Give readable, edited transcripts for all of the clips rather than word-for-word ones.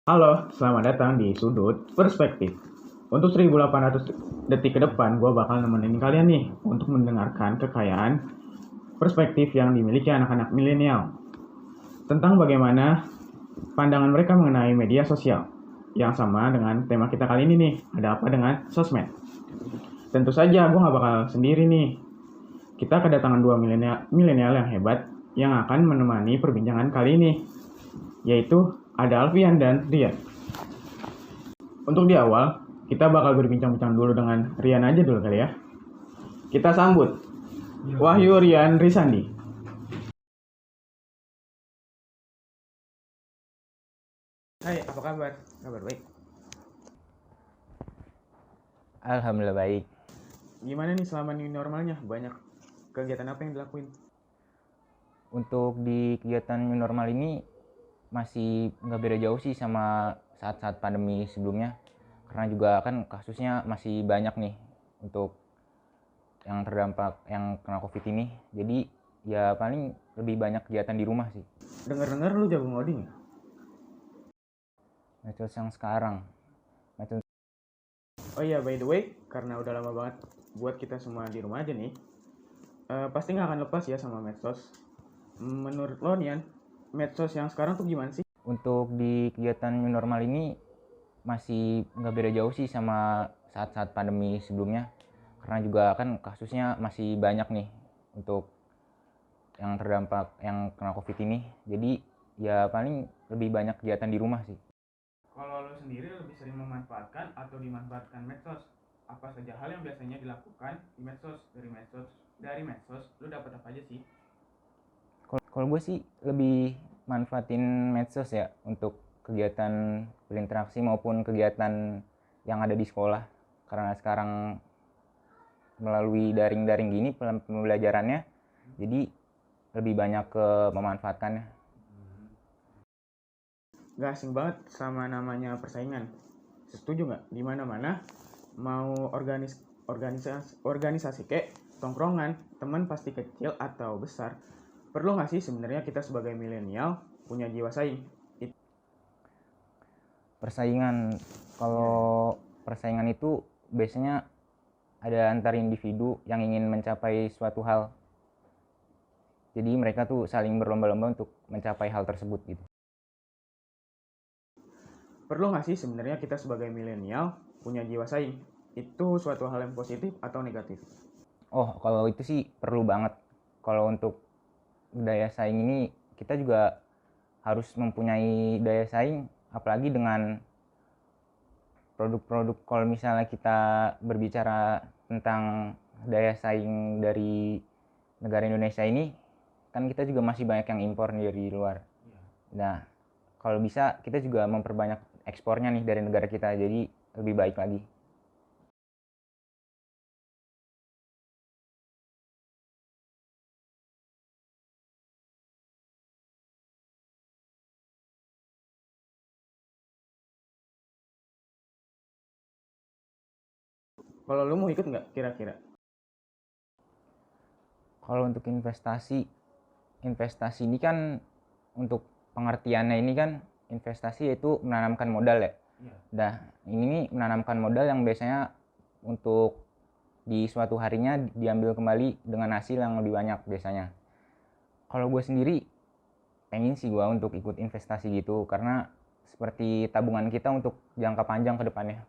Halo, selamat datang di Sudut Perspektif. Untuk 1800 detik ke depan, gue bakal nemenin kalian nih untuk mendengarkan kekayaan perspektif yang dimiliki anak-anak milenial tentang bagaimana pandangan mereka mengenai media sosial yang sama dengan tema kita kali ini nih, ada apa dengan sosmed. Tentu saja gue gak bakal sendiri nih. Kita kedatangan dua milenial yang hebat yang akan menemani perbincangan kali ini, yaitu ada Alfian dan Rian. Untuk di awal, kita bakal berbincang-bincang dulu dengan Rian aja dulu kali ya. Kita sambut Wahyu Rian Risandi. Hai, apa kabar? Kabar baik. Alhamdulillah baik. Gimana nih selama new normalnya? Banyak kegiatan apa yang dilakuin? Untuk di kegiatan new normal ini masih nggak beda jauh sih sama saat-saat pandemi sebelumnya. Karena juga kan kasusnya masih banyak nih untuk yang terdampak yang kena COVID ini. Jadi ya paling lebih banyak kegiatan di rumah sih. Dengar-dengar lu jago ngoding ya? Medsos yang sekarang. Oh iya, by the way, karena udah lama banget buat kita semua di rumah aja nih, pasti nggak akan lepas ya sama medsos. Menurut lo Nian, medsos yang sekarang tuh gimana sih? Untuk di kegiatan new normal ini masih nggak beda jauh sih sama saat-saat pandemi sebelumnya. Karena juga kan kasusnya masih banyak nih untuk yang terdampak yang kena COVID ini. Jadi ya paling lebih banyak kegiatan di rumah sih. Kalau lo sendiri lebih sering memanfaatkan atau dimanfaatkan medsos? Apa saja hal yang biasanya dilakukan di medsos? Dari medsos, lo dapat apa aja sih? Kalau gue sih lebih manfaatin medsos ya untuk kegiatan berinteraksi maupun kegiatan yang ada di sekolah. Karena sekarang melalui daring-daring gini pembelajarannya, jadi lebih banyak ke memanfaatkannya. Gak asing banget sama namanya persaingan. Setuju nggak? Di mana-mana mau organisasi kayak tongkrongan, teman pasti kecil atau besar. Perlu nggak sih sebenarnya kita sebagai milenial punya jiwa saing? Persaingan, kalau persaingan itu biasanya ada antar individu yang ingin mencapai suatu hal. Jadi mereka tuh saling berlomba-lomba untuk mencapai hal tersebut gitu. Perlu nggak sih sebenarnya kita sebagai milenial punya jiwa saing? Itu suatu hal yang positif atau negatif? Oh, kalau itu sih perlu banget. Kalau untuk daya saing ini kita juga harus mempunyai daya saing, apalagi dengan produk-produk. Kalau misalnya kita berbicara tentang daya saing dari negara Indonesia ini, kan kita juga masih banyak yang impor dari luar. Nah, kalau bisa kita juga memperbanyak ekspornya nih dari negara kita, jadi lebih baik lagi. Kalau lu mau ikut nggak kira-kira? Kalau untuk investasi ini kan untuk pengertiannya ini kan investasi yaitu menanamkan modal ya. Nah, ini menanamkan modal yang biasanya untuk di suatu harinya diambil kembali dengan hasil yang lebih banyak biasanya. Kalau gue sendiri pengen sih gue untuk ikut investasi gitu, karena seperti tabungan kita untuk jangka panjang ke depannya.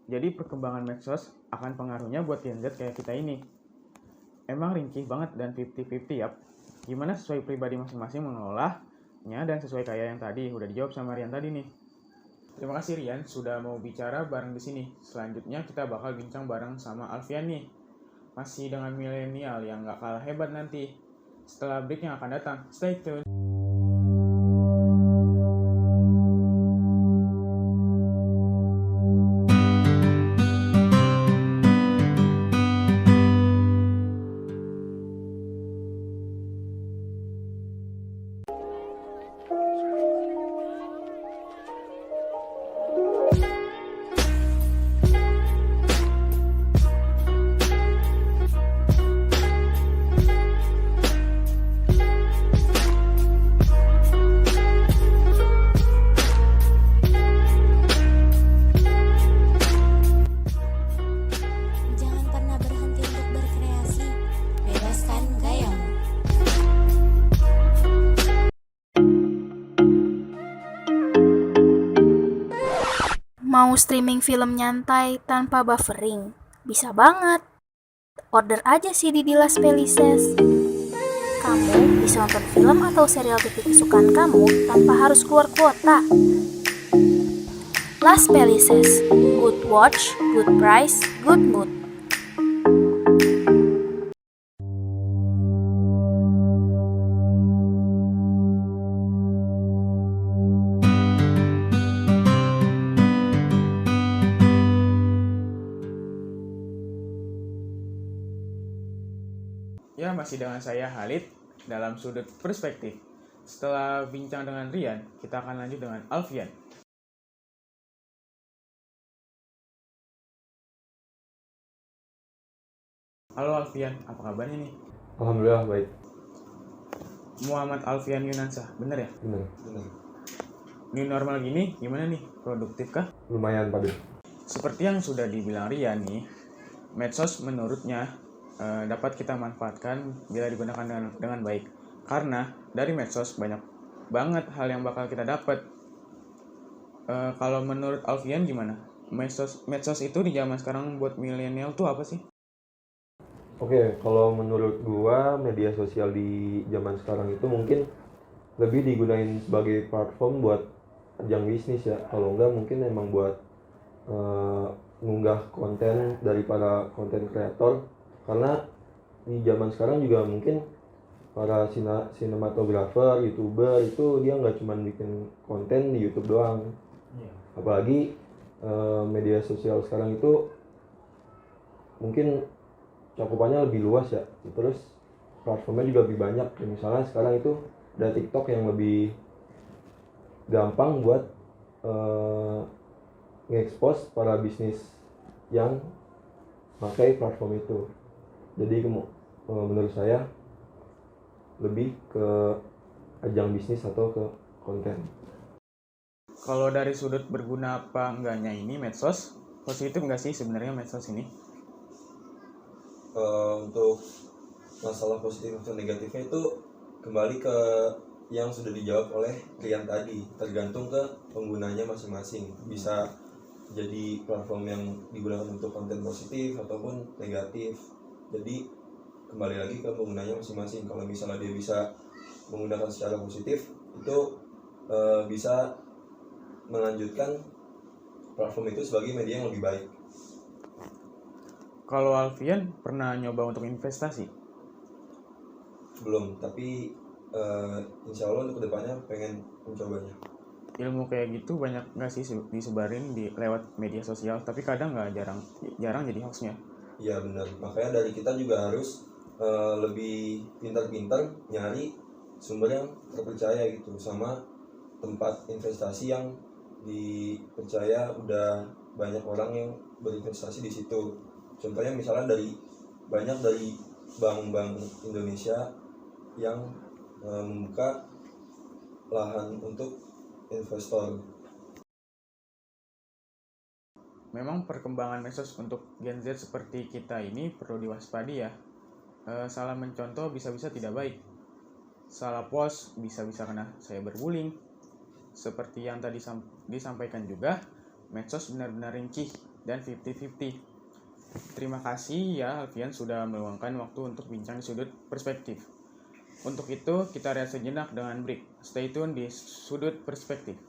Jadi perkembangan medsos akan pengaruhnya buat Gen Z kayak kita ini. Emang ringkih banget dan 50-50 ya. Gimana sesuai pribadi masing-masing mengelolanya dan sesuai kayak yang tadi udah dijawab sama Rian tadi nih. Terima kasih Rian sudah mau bicara bareng di sini. Selanjutnya kita bakal bincang bareng sama Alfian nih. Masih dengan milenial yang gak kalah hebat nanti. Setelah break yang akan datang. Stay tune. Mau streaming film nyantai tanpa buffering? Bisa banget. Order aja CD di Las Felices. Kamu bisa nonton film atau serial TV kesukaan kamu tanpa harus keluar kuota. Las Felices, good watch, good price, good mood. Ya, masih dengan saya Halid dalam sudut perspektif. Setelah bincang dengan Rian, kita akan lanjut dengan Alfian. Halo Alfian, apa kabarnya nih? Alhamdulillah baik. Muhammad Alfian Yunansa, bener ya? Bener. New normal gini, gimana nih? Produktif kah? Lumayan Pak. Seperti yang sudah dibilang Rian nih, medsos menurutnya dapat kita manfaatkan bila digunakan dengan baik. Karena dari medsos banyak banget hal yang bakal kita dapat. Kalau menurut Alfian gimana? Medsos itu di zaman sekarang buat milenial tuh apa sih? Oke, kalau menurut gua media sosial di zaman sekarang itu mungkin lebih digunain sebagai platform buat ajang bisnis ya. Kalau enggak mungkin emang buat ngunggah konten dari para konten kreator. Karena di zaman sekarang juga mungkin para sinematografer, youtuber itu dia nggak cuma bikin konten di YouTube doang. Apalagi media sosial sekarang itu mungkin cakupannya lebih luas ya. Terus platformnya juga lebih banyak. Misalnya sekarang itu ada TikTok yang lebih gampang buat nge-expose para bisnis yang pakai platform itu. Jadi menurut saya lebih ke ajang bisnis atau ke konten. Kalau dari sudut berguna apa enggaknya ini medsos, positif enggak sih sebenarnya medsos ini? Untuk masalah positif atau negatifnya itu kembali ke yang sudah dijawab oleh Rian tadi, tergantung ke penggunanya masing-masing. Bisa jadi platform yang digunakan untuk konten positif ataupun negatif. Jadi kembali lagi ke penggunanya masing-masing. Kalau misalnya dia bisa menggunakan secara positif, itu bisa melanjutkan platform itu sebagai media yang lebih baik. Kalau Alfian pernah nyoba untuk investasi? Belum, tapi insya Allah untuk kedepannya pengen mencobanya. Ilmu kayak gitu banyak nggak sih disebarin lewat media sosial, tapi kadang nggak, jarang jadi hoaxnya. Iya benar, makanya dari kita juga harus lebih pintar-pintar nyari sumber yang terpercaya gitu, sama tempat investasi yang dipercaya udah banyak orang yang berinvestasi di situ. Contohnya misalnya banyak dari bank-bank Indonesia yang membuka lahan untuk investor. Memang perkembangan medsos untuk Gen Z seperti kita ini perlu diwaspadi ya. Salah mencontoh bisa-bisa tidak baik. Salah post bisa-bisa kena cyberbullying. Seperti yang tadi disampaikan juga, medsos benar-benar rinci dan 50-50. Terima kasih ya Alfian sudah meluangkan waktu untuk bincang di sudut perspektif. Untuk itu kita rehat sejenak dengan break. Stay tune di sudut perspektif.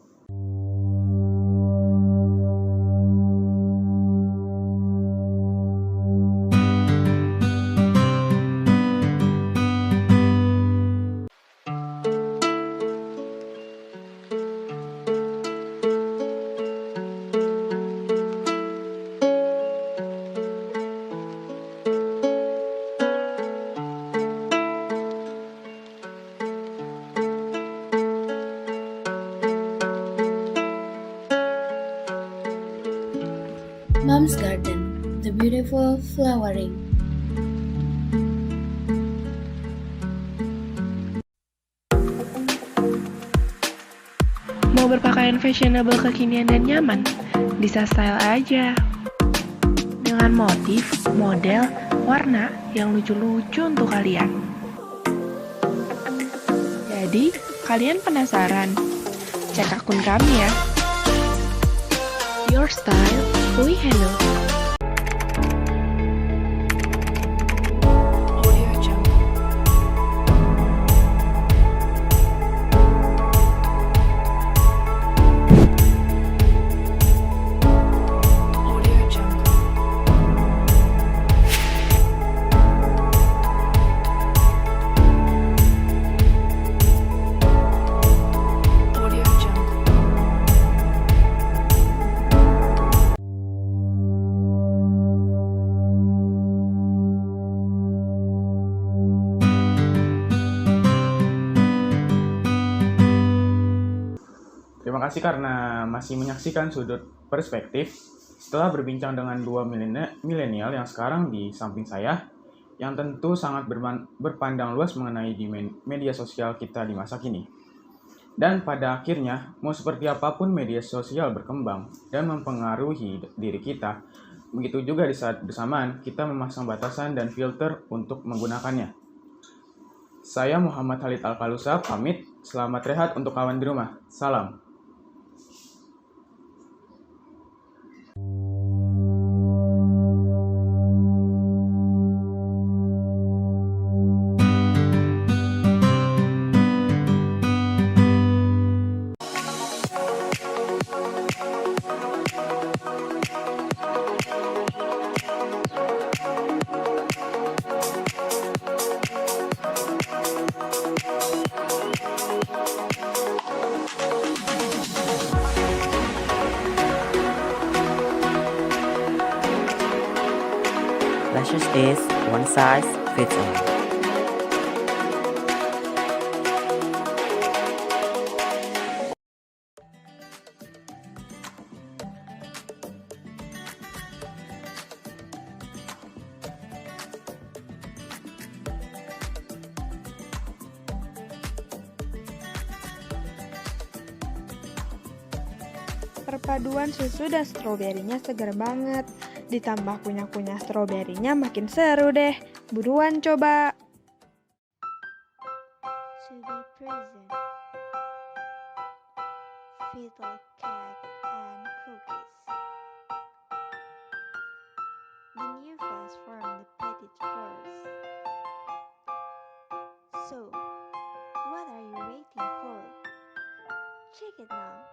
Mom's Garden, the beautiful flowering. Mau berpakaian fashionable kekinian dan nyaman? Bisa style aja. Dengan motif, model, warna yang lucu-lucu untuk kalian. Jadi, kalian penasaran? Cek akun kami ya. your style, we handle. Audio Jungle. Audio Jungle. Audio Jungle. Terima kasih karena masih menyaksikan sudut perspektif. Setelah berbincang dengan dua milenial yang sekarang di samping saya, yang tentu sangat berpandang luas mengenai di media sosial kita di masa kini. Dan pada akhirnya, mau seperti apapun media sosial berkembang dan mempengaruhi diri kita, begitu juga di saat bersamaan kita memasang batasan dan filter untuk menggunakannya. Saya Muhammad Khalid Alkalusa, pamit. Selamat rehat untuk kawan di rumah. Salam. Lashes is one size fits all. Perpaduan susu dan stroberinya segar banget. Ditambah kunyah-kunyah stroberinya makin seru deh. Buruan coba. To be present, fiddle cake and cookies. The new face from the petit fours. So, what are you waiting for? Check it now.